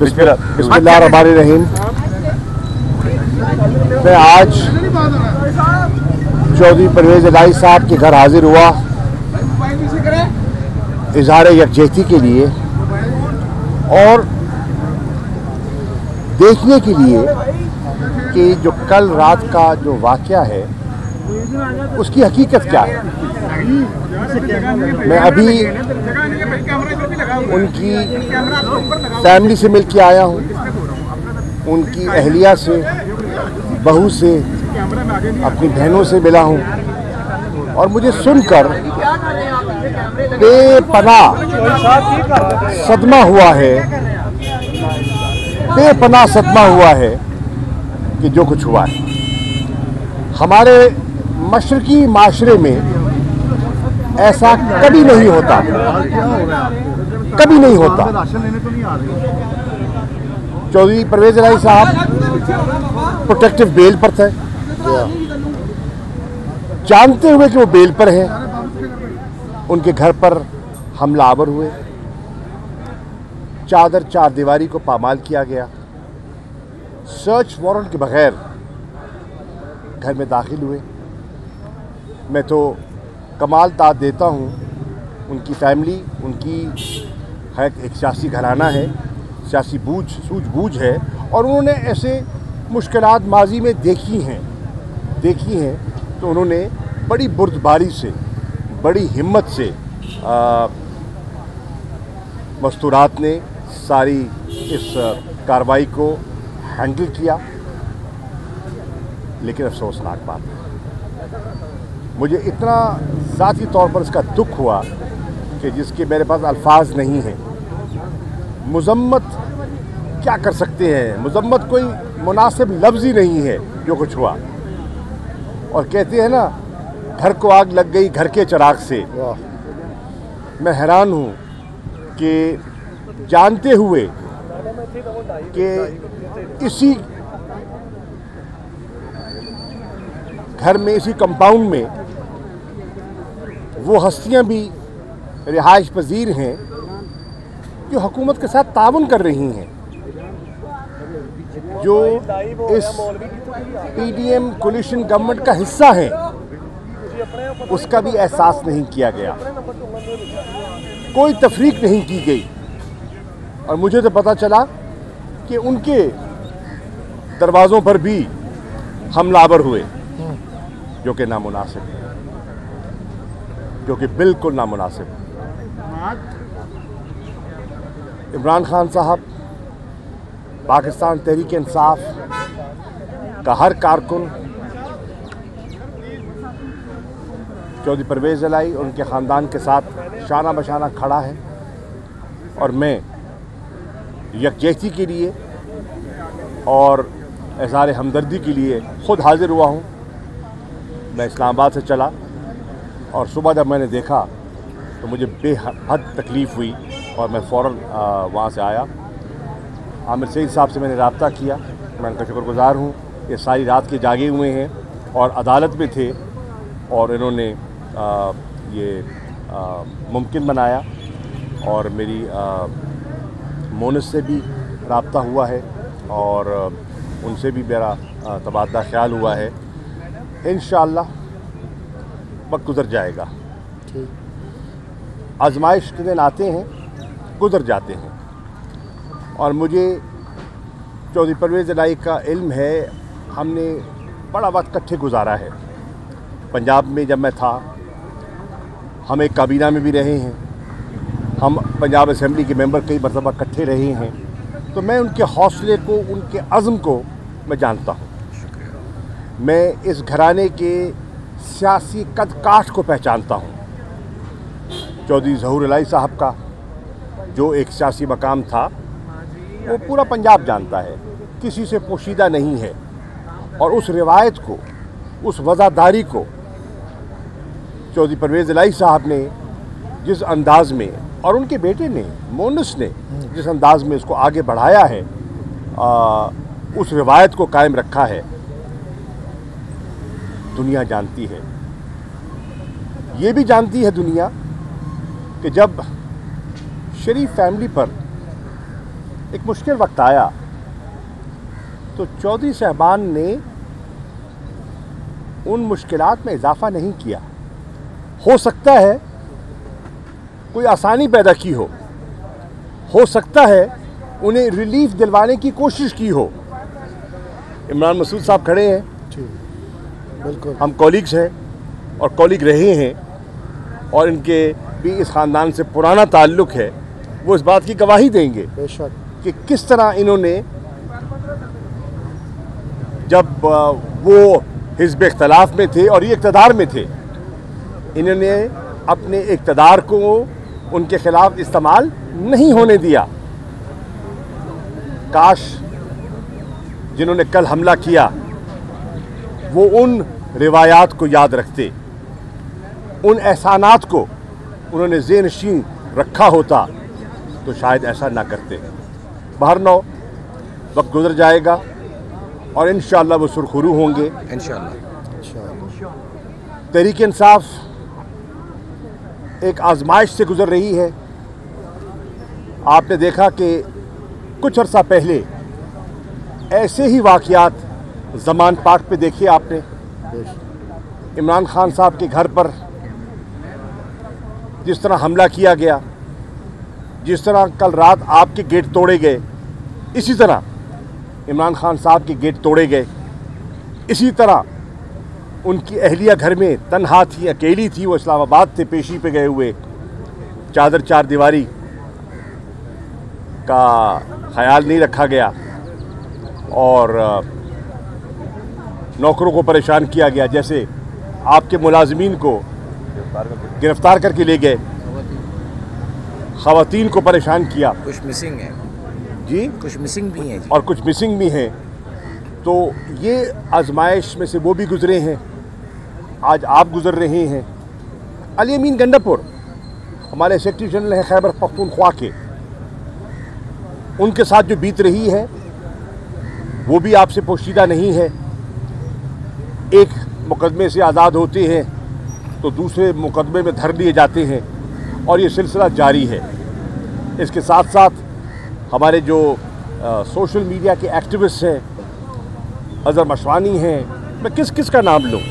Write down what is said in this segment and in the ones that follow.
बिस्मिल्लाहिर्रहमानिर्रहीम। मैं आज चौधरी परवेज़ इलाही साहब के घर हाजिर हुआ इजहार यकजहती के लिए और देखने के लिए कि जो कल रात का जो वाक़या है उसकी हकीकत क्या है। मैं अभी उनकी फैमिली से मिल के आया हूँ, उनकी अहलिया से, बहू से, अपनी बहनों से मिला हूँ और मुझे सुनकर बेपनाह सदमा हुआ है कि जो कुछ हुआ है। हमारे मशरकी माशरे में ऐसा कभी नहीं होता। चौधरी परवेज़ इलाही साहब प्रोटेक्टिव बेल पर थे, जानते हुए कि वो बेल पर हैं, उनके घर पर हमलावर हुए, चार दीवारी को पामाल किया गया, सर्च वारंट के बगैर घर में दाखिल हुए। मैं तो कमाल दाद देता हूँ उनकी फैमिली, उनकी है एक सियासी घराना है, सियासी सूझबूझ है और उन्होंने ऐसे मुश्किलात माजी में देखी हैं तो उन्होंने बड़ी बुर्दबारी से, बड़ी हिम्मत से मस्तूरात ने सारी इस कार्रवाई को हैंडल किया। लेकिन अफसोसनाक बात है, मुझे इतना ज़ाती तौर पर इसका दुख हुआ कि जिसके मेरे पास अल्फाज नहीं हैं। मुज़म्मत क्या कर सकते हैं, मुज़म्मत कोई मुनासिब लफ्ज़ ही नहीं है जो कुछ हुआ। और कहते हैं ना, घर को आग लग गई घर के चिराग से। मैं हैरान हूँ कि जानते हुए कि इसी घर में, इसी कंपाउंड में वो हस्तियां भी रिहाइश पजीर हैं जो हुकूमत के साथ ताउन कर रही हैं, जो इस पीडीएम कोलिशन गवर्नमेंट का हिस्सा है, उसका भी एहसास नहीं किया गया, कोई तफरीक नहीं की गई। और मुझे तो पता चला कि उनके दरवाज़ों पर भी हमलावर हुए, जो कि नामुनासिब है, जो कि बिल्कुल नामुनासिब है। इमरान खान साहब, पाकिस्तान तहरीक इंसाफ का हर कारकुन चौधरी परवेज़ इलाही और उनके ख़ानदान के साथ शाना बशाना खड़ा है और मैं यकजहती के लिए और इज़हार हमदर्दी के लिए ख़ुद हाजिर हुआ हूँ। मैं इस्लामाबाद से चला और सुबह जब मैंने देखा तो मुझे बेहद तकलीफ़ हुई और मैं फ़ौरन वहाँ से आया। आमिर सईद साहब से मैंने रब्ता किया, मैं उनका शुक्रगुज़ार हूँ। ये सारी रात के जागे हुए हैं और अदालत में थे और इन्होंने ये मुमकिन बनाया और मेरी मोनिस से भी रब्ता हुआ है और उनसे भी मेरा तबादला ख्याल हुआ है। इंशाअल्लाह वक्त गुज़र जाएगा। आजमाइश के दिन आते हैं, गुज़र जाते हैं और मुझे चौधरी परवेज़ इलाही का इल्म है, हमने बड़ा वक्त इकट्ठे गुजारा है। पंजाब में जब मैं था, हम एक काबीना में भी रहे हैं, हम पंजाब असेंबली के मेंबर कई मरतबा इकट्ठे रहे हैं, तो मैं उनके हौसले को, उनके अज़्म को मैं जानता हूँ। मैं इस घराने के सियासी कद काठ को पहचानता हूँ। चौधरी ज़हूर इलाही साहब का जो एक सियासी मकाम था वो पूरा पंजाब जानता है, किसी से पोशीदा नहीं है। और उस रिवायत को, उस वज़ादारी को चौधरी परवेज़ इलाही साहब ने जिस अंदाज़ में और उनके बेटे ने, मोनिस ने जिस अंदाज़ में इसको आगे बढ़ाया है, उस रिवायत को कायम रखा है, दुनिया जानती है। ये भी जानती है दुनिया कि जब शरीफ फैमिली पर एक मुश्किल वक्त आया तो चौधरी साहबान ने उन मुश्किलात में इजाफा नहीं किया। हो सकता है कोई आसानी पैदा की हो सकता है उन्हें रिलीफ दिलवाने की कोशिश की हो। इमरान मसूद साहब खड़े हैं, बिल्कुल हम कॉलीग्स हैं और कॉलीग रहे हैं और इनके भी इस ख़ानदान से पुराना ताल्लुक़ है। वो इस बात की गवाही देंगे बेशक कि किस तरह इन्होंने जब वो हिज़्ब इख्तलाफ में थे और ये इक़्तिदार में थे, इन्होंने अपने इक़्तिदार को उनके ख़िलाफ़ इस्तेमाल नहीं होने दिया। काश जिन्होंने कल हमला किया वो उन रिवायात को याद रखते, उन एहसानात को उन्होंने ज़ेहनशीन रखा होता तो शायद ऐसा ना करते। बहरनौ वक्त गुजर जाएगा और इंशाअल्लाह वो सुरखरू होंगे इंशाअल्लाह। तहरीक इंसाफ एक आजमाइश से गुजर रही है। आपने देखा कि कुछ अर्सा पहले ऐसे ही वाक़यात ज़मान पार्क पे देखे आपने। इमरान खान साहब के घर पर जिस तरह हमला किया गया, जिस तरह कल रात आपके गेट तोड़े गए, इसी तरह इमरान खान साहब के गेट तोड़े गए। इसी तरह उनकी अहलिया घर में तन्हा थी, अकेली थी, वो इस्लामाबाद थे पेशी पे गए हुए। चादर चार दीवारी का ख्याल नहीं रखा गया और नौकरों को परेशान किया गया। जैसे आपके मुलाजिमीन को गिरफ्तार करके ले गए, ख़वातीन को परेशान किया। कुछ मिसिंग है जी, कुछ मिसिंग भी हैं जी। और कुछ मिसिंग भी हैं। तो ये आजमाइश में से वो भी गुजरे हैं, आज आप गुजर रहे हैं। अली अमीन गंडापुर हमारे सेक्रेटरी जनरल हैं खैबर पख्तूनख्वा के, उनके साथ जो बीत रही है वो भी आपसे पोशीदा नहीं है। एक मुकदमे से आज़ाद होते हैं तो दूसरे मुकदमे में धर लिए जाते हैं और ये सिलसिला जारी है। इसके साथ साथ हमारे जो सोशल मीडिया के एक्टिविस्ट हैं, अज़हर मशवानी हैं, मैं किस किस का नाम लूँ,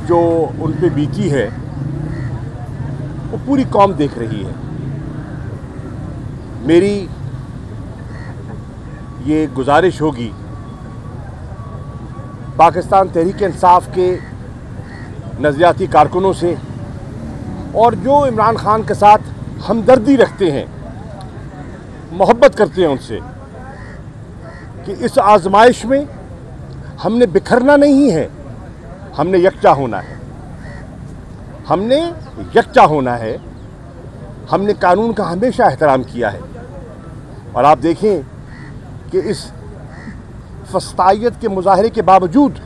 जो उन पे बीती है वो पूरी कौम देख रही है। मेरी ये गुजारिश होगी पाकिस्तान तहरीक इंसाफ के नज़रियाती कारकुनों से और जो इमरान खान के साथ हमदर्दी रखते हैं, मोहब्बत करते हैं उनसे, कि इस आजमाइश में हमने बिखरना नहीं है, हमने यकजा होना है। हमने यकजा होना है। हमने कानून का हमेशा एहतराम किया है और आप देखें कि इस फस्तायत के मुजाहरे के बावजूद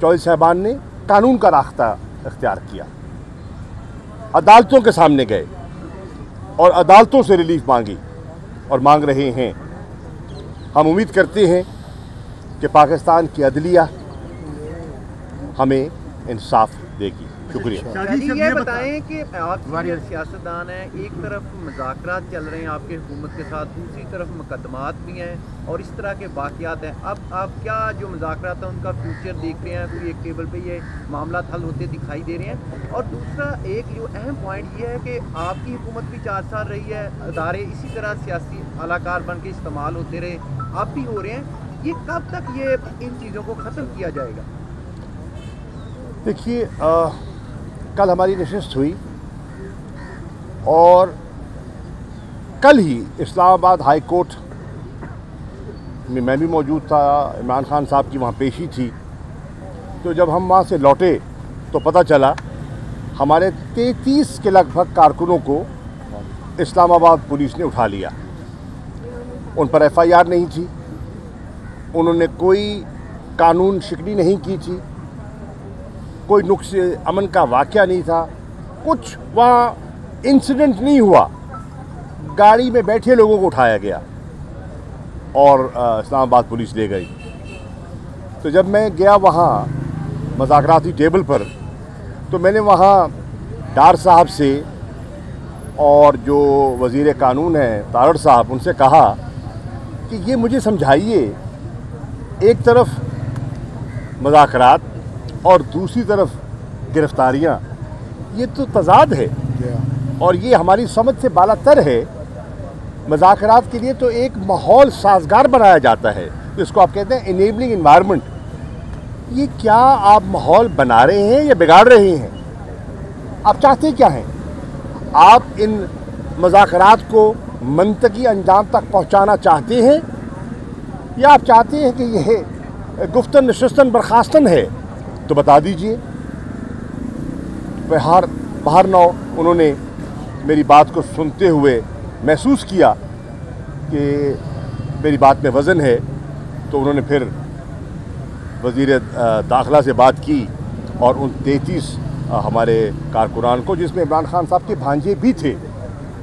चौधरी साहबान ने कानून का रास्ता इख्तियार किया, अदालतों के सामने गए और अदालतों से रिलीफ मांगी और मांग रहे हैं। हम उम्मीद करते हैं कि पाकिस्तान की अदलिया हमें इंसाफ देगी। शुक्रिया। ये बताएं कि आप सियासतदान हैं, एक तरफ मुज़ाकरात चल रहे हैं आपके हुकूमत के साथ, दूसरी तरफ मुकदमात भी हैं और इस तरह के वाक़यात हैं। अब आप क्या जो मुज़ाकरात हैं उनका फ्यूचर देख रहे हैं? कोई एक टेबल पे ये मामला हल होते दिखाई दे रहे हैं? और दूसरा एक जो अहम पॉइंट ये है कि आपकी हुकूमत भी 4 साल रही है, अदारे इसी तरह सियासी अलाकार बन के इस्तेमाल होते रहे, अब भी हो रहे हैं। ये कब तक ये इन चीज़ों को ख़त्म किया जाएगा? देखिए, कल हमारी नशिस्त हुई और कल ही इस्लामाबाद हाई कोर्ट में मैं भी मौजूद था, इमरान खान साहब की वहाँ पेशी थी। तो जब हम वहाँ से लौटे तो पता चला हमारे 33 के लगभग कारकुनों को इस्लामाबाद पुलिस ने उठा लिया। उन पर FIR नहीं थी, उन्होंने कोई कानून शिकनी नहीं की थी, कोई नुक्स अमन का वाक़या नहीं था, कुछ वहाँ इंसिडेंट नहीं हुआ। गाड़ी में बैठे लोगों को उठाया गया और इस्लामाबाद पुलिस ले गई। तो जब मैं गया वहाँ मुज़ाकराती टेबल पर तो मैंने वहाँ डार साहब से और जो वज़ीर कानून हैं तारड़ साहब, उनसे कहा कि ये मुझे समझाइए, एक तरफ मुज़ाकरात और दूसरी तरफ गिरफ्तारियां, ये तो तज़ाद है और ये हमारी समझ से बालातर है। मुज़ाकरात के लिए तो एक माहौल साजगार बनाया जाता है, जिसको आप कहते हैं इनेबलिंग इन्वायरमेंट। ये क्या आप माहौल बना रहे हैं या बिगाड़ रहे हैं? आप चाहते क्या हैं? आप इन मुज़ाकरात को मंतकी अंजाम तक पहुंचाना चाहते हैं या आप चाहते हैं कि यह गुफ्तन नशिस्तन बर्खास्तन है? तो बता दीजिए। बाहर नौ उन्होंने मेरी बात को सुनते हुए महसूस किया कि मेरी बात में वज़न है, तो उन्होंने फिर वज़ीर दाखिला से बात की और उन 33 हमारे कारकुनान को, जिसमें इमरान खान साहब के भांजे भी थे,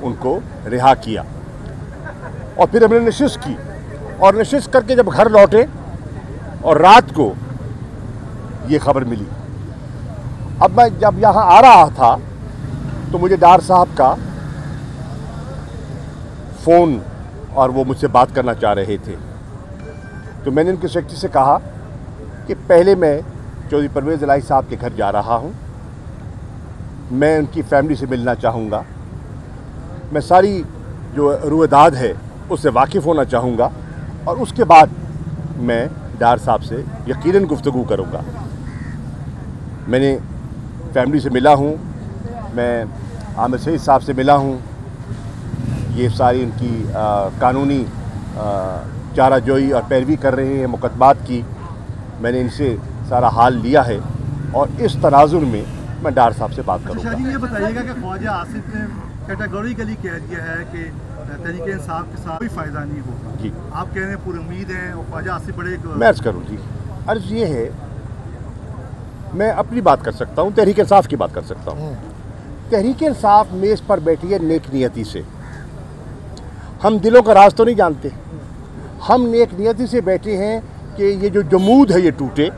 उनको रिहा किया। और फिर हमने नशिस्त की और नशिस्त करके जब घर लौटे और रात को ये खबर मिली। अब मैं जब यहाँ आ रहा था तो मुझे डार साहब का फ़ोन और वो मुझसे बात करना चाह रहे थे, तो मैंने उनके सेक्रेटरी से कहा कि पहले मैं चौधरी परवेज़ इलाही साहब के घर जा रहा हूँ, मैं उनकी फैमिली से मिलना चाहूँगा, मैं सारी जो रुएदाद है उससे वाकिफ़ होना चाहूँगा और उसके बाद मैं डार साहब से यकीनन गुफ्तगू करूँगा। मैंने फैमिली से मिला हूँ, मैं आमिर सईद साहब से मिला हूँ, ये सारी उनकी कानूनी चाराजोई और पैरवी कर रहे हैं मुकदमात की। मैंने इनसे सारा हाल लिया है और इस तनाजुर में मैं डार साहब से बात करूँगा। अच्छा जी, ये बताइएगा कि ख्वाजा आसिफ ने कैटेगोरिकली कह दिया है कि तहरीक इंसाफ के साथ कोई फ़ायदा नहीं होगा जी। आप कह रहे हैं पूरी उम्मीद है और ख्वाजा आसिफ बड़े मैं अर्ज़ करूँ जी, अर्ज़ ये है, मैं अपनी बात कर सकता हूँ, तहरीक इंसाफ की बात कर सकता हूँ। तहरीक इंसाफ मेज़ पर बैठी है नेक नियति से। हम दिलों का राज तो नहीं जानते, हम नेक नियति से बैठे हैं कि ये जो जमूद है ये टूटे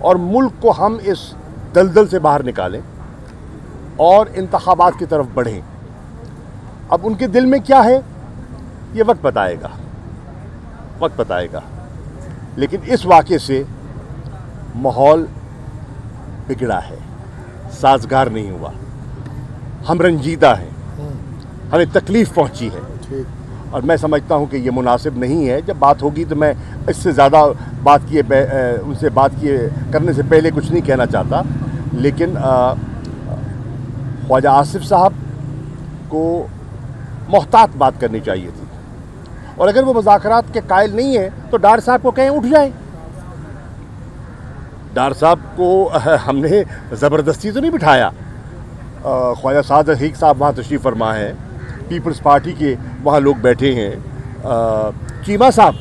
और मुल्क को हम इस दलदल से बाहर निकालें और इंतखाबात की तरफ बढ़ें। अब उनके दिल में क्या है ये वक्त बताएगा, वक्त बताएगा। लेकिन इस वाक़े से माहौल बिगड़ा है, साजगार नहीं हुआ, हम रंजीदा हैं, हमें तकलीफ़ पहुंची है और मैं समझता हूं कि ये मुनासिब नहीं है। जब बात होगी तो मैं इससे ज़्यादा बात किए उनसे बात किए करने से पहले कुछ नहीं कहना चाहता, लेकिन ख्वाजा आसिफ साहब को मोहतात बात करनी चाहिए थी और अगर वो मुज़ाकरात के कायल नहीं है तो डार साहब को कहें उठ जाए। डार साहब को हमने ज़बरदस्ती तो नहीं बिठाया। ख्वाजा साद हकीक साहब वहाँ तशरीफ़ फरमा है, पीपल्स पार्टी के वहाँ लोग बैठे हैं, चीमा साहब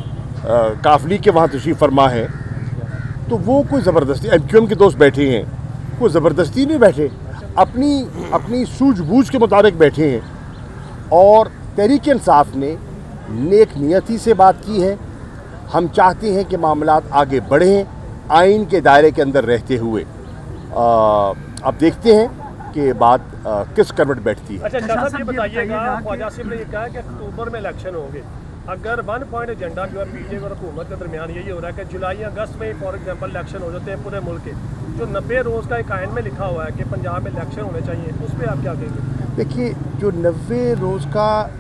काफली के वहाँ तशरीफ़ फरमा है, तो वो कोई ज़बरदस्ती, MQM के दोस्त बैठे हैं, कोई ज़बरदस्ती नहीं बैठे, अपनी सूझबूझ के मुताबिक बैठे हैं। और तहरीक इंसाफ ने नेक नियति से बात की है। हम चाहते हैं कि मामलात आगे बढ़ें आइन के दायरे के अंदर रहते हुए। अब देखते हैं कि बात किस करवट बैठती है। अच्छा साहब, ये बताइएगा, ख्वाजा आसिफ ने ये कहा कि अक्टूबर में इलेक्शन होंगे। अगर 1 पॉइंट एजेंडा जो है पीटीआई और हुकूमत के दरमियान यही हो रहा है कि जुलाई अगस्त में फॉर एग्जांपल इलेक्शन हो जाते हैं पूरे मुल्क के, जो 90 रोज़ का एक आइन में लिखा हुआ है कि पंजाब में इलेक्शन होने चाहिए, उस पर आप क्या कहेंगे? देखिए, जो 90 रोज़ का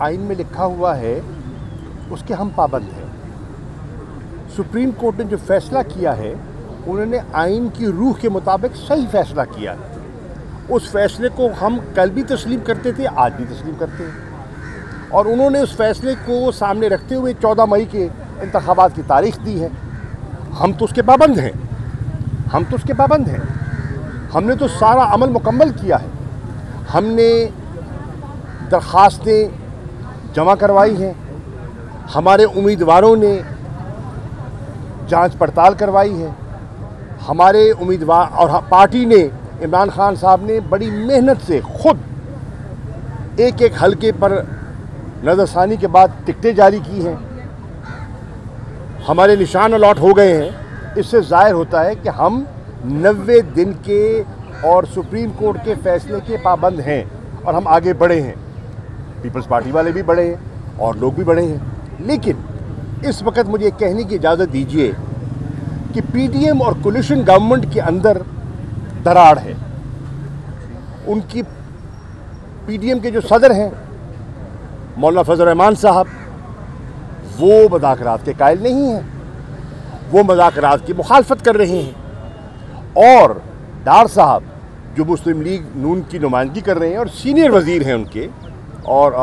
आइन में लिखा हुआ है उसके हम पाबंद हैं। सुप्रीम कोर्ट ने जो फैसला किया है उन्होंने आइन की रूह के मुताबिक सही फैसला किया है। उस फैसले को हम कल भी तस्लीम करते थे, आज भी तस्लीम करते हैं और उन्होंने उस फैसले को सामने रखते हुए 14 मई के इंतखाबात की तारीख दी है। हम तो उसके पाबंद हैं, हम तो उसके पाबंद हैं। हमने तो सारा अमल मुकम्मल किया है। हमने दरख्वास्तें जमा करवाई हैं, हमारे उम्मीदवारों ने जांच पड़ताल करवाई है, हमारे उम्मीदवार और पार्टी ने, इमरान खान साहब ने बड़ी मेहनत से खुद एक एक हलके पर नज़रसानी के बाद टिकटें जारी की हैं, हमारे निशान अलॉट हो गए हैं। इससे ज़ाहिर होता है कि हम 90 दिन के और सुप्रीम कोर्ट के फैसले के पाबंद हैं और हम आगे बढ़े हैं, पीपल्स पार्टी वाले भी बढ़े हैं और लोग भी बढ़े हैं। लेकिन इस वक्त मुझे कहने की इजाज़त दीजिए कि पीडीएम और कोलिशन गवर्नमेंट के अंदर दरार है। उनकी पीडीएम के जो सदर हैं मौलाना फजल रहमान साहब, वो मुज़ाकरात के कायल नहीं हैं, वो मुज़ाकरात की मुखालफत कर रहे हैं। और डार साहब जो मुस्लिम लीग नून की नुमाइंदगी कर रहे हैं और सीनियर वज़ीर हैं उनके, और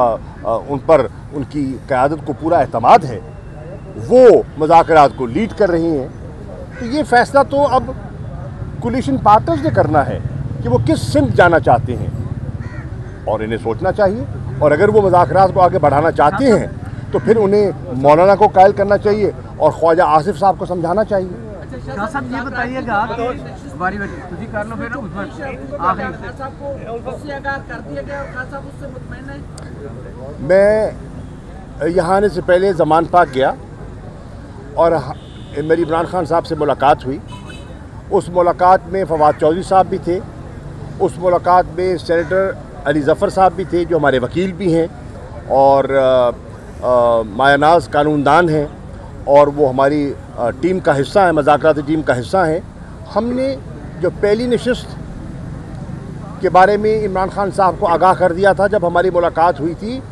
उन पर उनकी क़यादत को पूरा एतमाद है, वो मुज़ाकरात को लीड कर रही हैं। तो ये फ़ैसला तो अब कोलिशन पार्टनर्स ने करना है कि वो किस सिमत जाना चाहते हैं, और इन्हें सोचना चाहिए। और अगर वो मुज़ाकरात को आगे बढ़ाना चाहते हैं तो फिर उन्हें मौलाना को कायल करना चाहिए और ख्वाजा आसिफ साहब को समझाना चाहिए। शाह साहब ये बताइएगा कि बारी तुझी कर लो फिर मैं यहाँ आने से पहले ज़मान पाक गया और मेरी इमरान खान साहब से मुलाकात हुई। उस मुलाकात में फवाद चौधरी साहब भी थे, उस मुलाकात में सेनेटर अली ज़फ़र साहब भी थे जो हमारे वकील भी हैं और मायानाज कानूनदान हैं, और वो हमारी टीम का हिस्सा है, मुज़ाकराती टीम का हिस्सा हैं। हमने जो पहली नशिस्त के बारे में इमरान खान साहब को आगाह कर दिया था जब हमारी मुलाकात हुई थी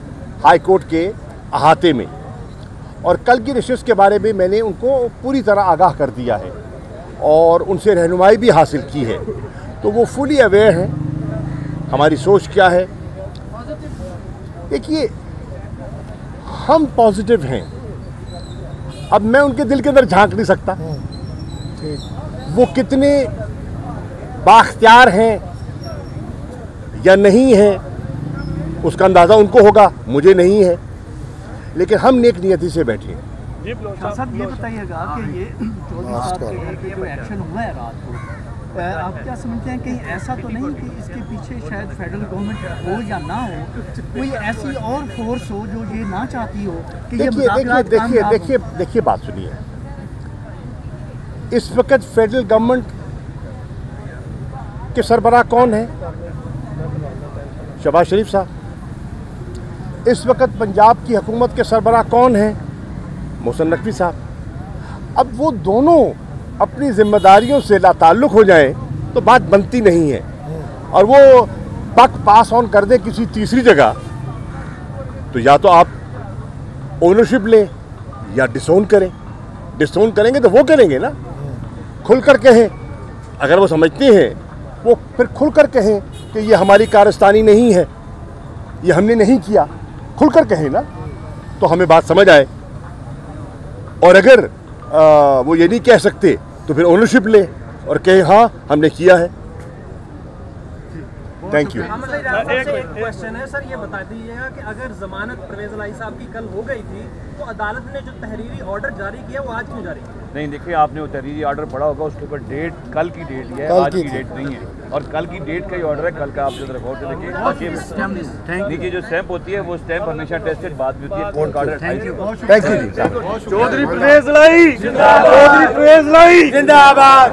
हाई कोर्ट के अहाते में, और कल की नशिस्त के बारे में मैंने उनको पूरी तरह आगाह कर दिया है और उनसे रहनुमाई भी हासिल की है। तो वो फुली अवेयर हैं हमारी सोच क्या है। देखिए, हम पॉजिटिव हैं। अब मैं उनके दिल के अंदर झांक नहीं सकता, वो कितने बाख्तियार हैं या नहीं हैं उसका अंदाज़ा उनको होगा, मुझे नहीं है। लेकिन हम नेक नियति से बैठे हैं। सर ये बताइएगा कि ये चौधरी साहब के घर पे जो एक्शन हुआ है रात को, आप क्या समझते हैं कहीं ऐसा तो नहीं कि इसके पीछे शायद फेडरल गवर्नमेंट हो या ना हो, कोई ऐसी और फोर्स हो जो ये ना चाहती हो कि देखिए बात सुनिए। इस वक्त फेडरल गवर्नमेंट के सरबराह कौन है? शहबाज शरीफ साहब। इस वक्त पंजाब की हुकूमत के सरबराह कौन है? मोहसिन नकवी साहब। अब वो दोनों अपनी जिम्मेदारियों से लाताल्लुक़ हो जाएं तो बात बनती नहीं है, और वो पक पास ऑन कर दे किसी तीसरी जगह, तो या तो आप ओनरशिप लें या डिसोन करें। डिसोन करेंगे तो वो करेंगे ना, खुलकर कहें। अगर वो समझते हैं वो फिर खुलकर कहें कि ये हमारी कारस्तानी नहीं है, ये हमने नहीं किया, खुलकर कहें ना, तो हमें बात समझ आए। और अगर वो ये नहीं कह सकते तो फिर ओनरशिप ले और कहे हाँ हमने किया है। Thank you. क्वेश्चन है सर, ये बता दीजिएगा कि अगर जमानत परवेज इलाही साहब की कल हो गई थी तो अदालत ने जो तहरीरी ऑर्डर जारी किया वो आज क्यों जारी किया? नहीं, देखिए आपने वो तहरीरी ऑर्डर पढ़ा होगा, उसके ऊपर डेट कल की डेट है, आज की डेट नहीं है, और कल की डेट का ही ऑर्डर है। कल का आप जो रिकॉर्ड देखिए, नीचे जो स्टैंप होती है वो स्टैंप हमेशा टेस्टेड बाद में होती है। कोर्ट का order. Thank you. Chaudhry Pervaiz Elahi जिंदाबाद।